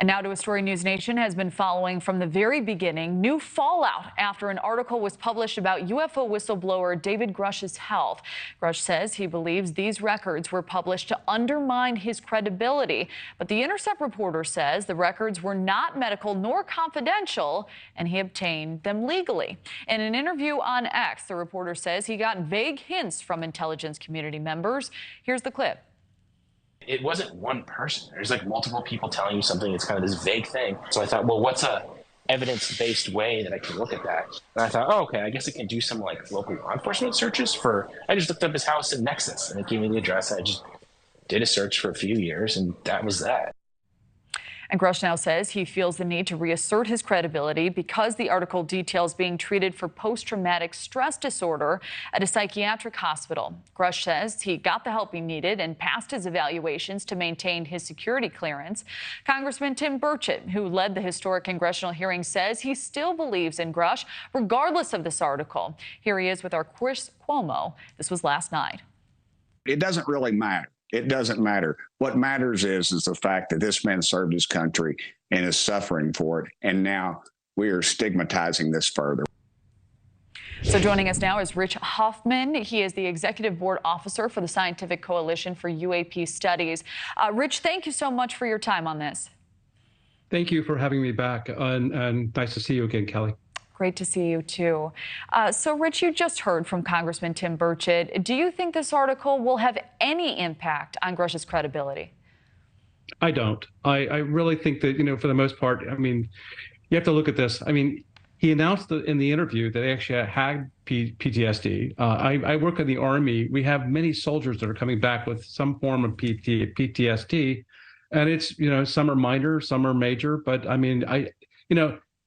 And now to a story News Nation has been following from the very beginning. New fallout after an article was published about UFO whistleblower David Grusch's health. Grusch says he believes these records were published to undermine his credibility. But The Intercept reporter says the records were not medical nor confidential, and he obtained them legally. In an interview on X, the reporter says he got vague hints from intelligence community members. Here's the clip. It wasn't one person. There's like multiple people telling you something. It's kind of this vague thing. So I thought, well, what's a evidence-based way that I can look at that? And I thought, oh, okay, I guess I can do some like local law enforcement searches for, I just looked up his house in Nexus and it gave me the address. And I just did a search for a few years and that was that. And Grusch now says he feels the need to reassert his credibility because the article details being treated for post-traumatic stress disorder at a psychiatric hospital. Grusch says he got the help he needed and passed his evaluations to maintain his security clearance. Congressman Tim Burchett, who led the historic congressional hearing, says he still believes in Grusch regardless of this article. Here he is with our Chris Cuomo. This was last night. It doesn't really matter. It doesn't matter. What matters is the fact that this man served his country and is suffering for it. And now we are stigmatizing this further. So joining us now is Rich Hoffman. He is the Executive Board Officer for the Scientific Coalition for UAP Studies. Rich, thank you so much for your time on this. Thank you for having me back. And nice to see you again, Kelly. Great to see you, too. So, Rich, you just heard from Congressman Tim Burchett. Do you think this article will have any impact on Grusch's credibility? I don't. I really think that, for the most part, I mean, you have to look at this. I mean, he announced in the interview that he actually had PTSD. I work in the Army. We have many soldiers that are coming back with some form of PTSD. And it's, some are minor, some are major. But I mean,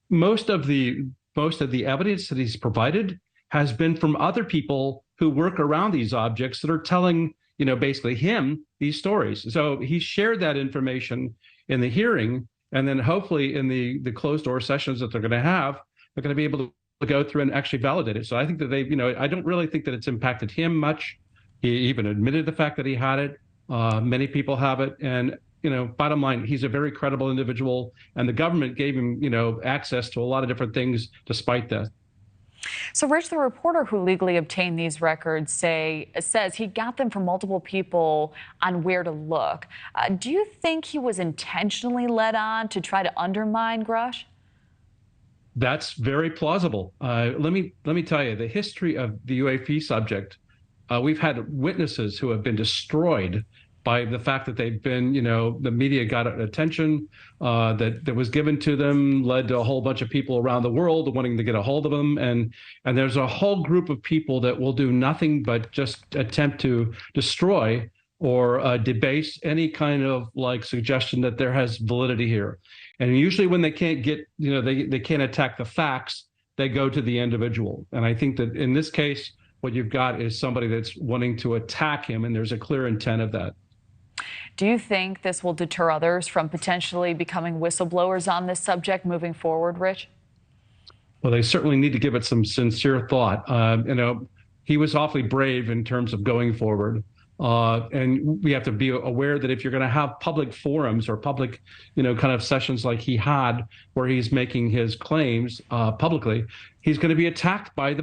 most of the evidence that he's provided has been from other people who work around these objects that are telling, basically him these stories. So he shared that information in the hearing, and then hopefully in the closed door sessions that they're going to have, they're going to be able to go through and actually validate it. So I think that I don't really think that it's impacted him much. He even admitted the fact that he had it. Many people have it. And bottom line, he's a very credible individual, and the government gave him, access to a lot of different things despite that. So, Rich, the reporter who legally obtained these records says he got them from multiple people on where to look. Do you think he was intentionally led on to try to undermine Grusch? That's very plausible. Let me tell you, the history of the UAP subject, we've had witnesses who have been destroyed by the fact that they've been, the media got attention that was given to them, led to a whole bunch of people around the world wanting to get a hold of them. And there's a whole group of people that will do nothing but just attempt to destroy or debase any kind of suggestion that there has validity here. And usually when they can't get, they can't attack the facts, they go to the individual. And I think that in this case, what you've got is somebody that's wanting to attack him, and there's a clear intent of that. Do you think this will deter others from potentially becoming whistleblowers on this subject moving forward, Rich? Well, they certainly need to give it some sincere thought. He was awfully brave in terms of going forward. And we have to be aware that if you're going to have public forums or public, kind of sessions like he had where he's making his claims publicly, he's going to be attacked by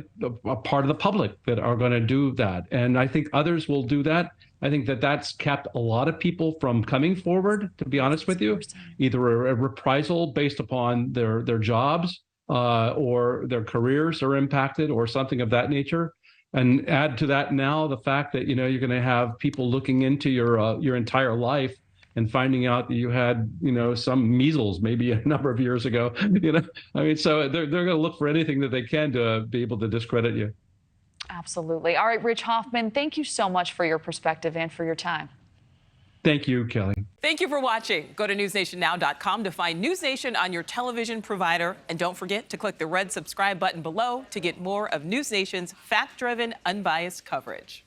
a part of the public that are going to do that. And I think others will do that. I think that that's kept a lot of people from coming forward, to be honest with you, either a reprisal based upon their jobs or their careers are impacted or something of that nature. And add to that now the fact that, you're going to have people looking into your entire life and finding out that you had, some measles maybe a number of years ago. So they're going to look for anything that they can to be able to discredit you. Absolutely. All right, Rich Hoffman, thank you so much for your perspective and for your time. Thank you, Kelly. Thank you for watching. Go to newsnationnow.com to find News Nation on your television provider. And don't forget to click the red subscribe button below to get more of News Nation's fact-driven, unbiased coverage.